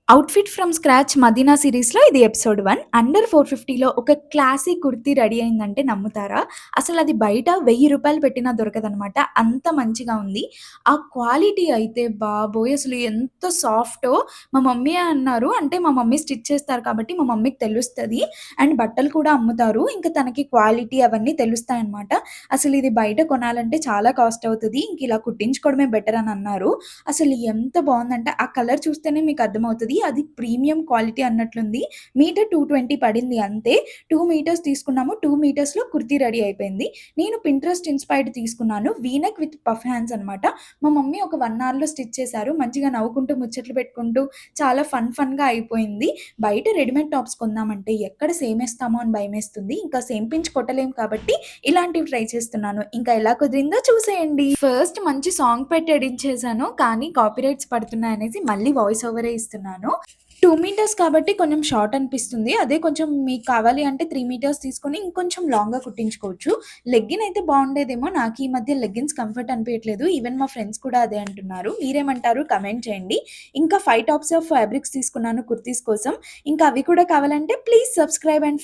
'Outfit from scratch' 'Madina' సీరీస్‌లో ఇది episode 1. Under 450లో ఒక classy kurti ready అయిందంటే నమ్ముతారా? అసలది బయట రూ. 1000 పెట్టినా దొరకదనమాట. అంత మంచిగా ఉంది. ఆ క్వాలిటీ అయితే బాబోయ్! అసలు ఎంత సాఫ్టో మా మమ్మీయే అన్నారు. అంటే మా మమ్మీ స్టిచ్ చేస్తారు కాబట్టి మా మమ్మీకి తెలుస్తది. అండ్ బట్టలు కూడా అమ్ముతారు. ఇంక తనకి క్వాలిటీ అవన్నీ తెలుస్తాయన్నమాట. అసలిది బయట కొనాలంటే చాలా కాస్ట్ అవుతది. ఇంకిలా కుట్టించుకోవడమే బెటర్ అని అన్నారు. అసలు ఎంత బావుందంటే, ఆ కలర్ చూస్తేనే మీకర్థమవుతది. అది ప్రీమియం క్వాలిటీ అన్నట్లుంది. మీటర్ 220 పడింది అంతే. 2 మీటర్స్ తీసుకున్నాము. 2 మీటర్స్‌లో కుర్తీ రెడీ అయిపోయింది. నేను పింట్రెస్ట్ ఇన్‌స్పైర్డ్ తీసుకున్నాను. V neck with puff hands అనమాట. మా మమ్మీ ఒక 1 అవర్‌లో స్టిచ్ చేశారు. మంచిగా నవ్వుకుంటూ, ముచ్చట్లు పెట్టుకుంటూ చాలా ఫన్‌గా అయిపోయింది. బయట రెడీమేడ్ టాప్స్ కొందామంటే ఎక్కడ సేమేస్తామో అని భయమేస్తుంది. ఇంకా సేమ్ పించ్ కొట్టలేం కాబట్టి ఇలాంటివి ట్రై చేస్తున్నాను. ఇంకా ఎలా కుదిరిందో చూసేయండి. ఫస్ట్ మంచి సాంగ్ పెట్టి ఎడిట్ చేశాను. కానీ కాపీరైట్స్ పడుతున్నాయనేసి మళ్ళీ వాయిస్ ఓవరే ఇస్తున్నాను. 2 మీటర్స్ కాబట్టి కొంచెం షార్ట్ అనిపిస్తుంది. అదే కొంచెం మీకు కావాలి అంటే 3 మీటర్స్ తీసుకొని ఇంకొంచెం లాంగ్‌గా కుట్టించుకోవచ్చు. లెగ్గిన్ అయితే బావుండేదేమో. నాకు ఈ మధ్య లెగ్గిన్స్ కంఫర్ట్ అనిపియట్లేదు. ఈవెన్ మా ఫ్రెండ్స్ కూడా అదే అంటున్నారు. మీరేమంటారు కామెంట్ చేయండి. ఇంకా 5 టాప్స్ ఆఫ్ ఫ్యాబ్రిక్స్ తీసుకున్నాను కుర్తీస్ కోసం. ఇంకా అవి కూడా కావాలంటే ప్లీజ్ సబ్స్క్రైబ్ అండ్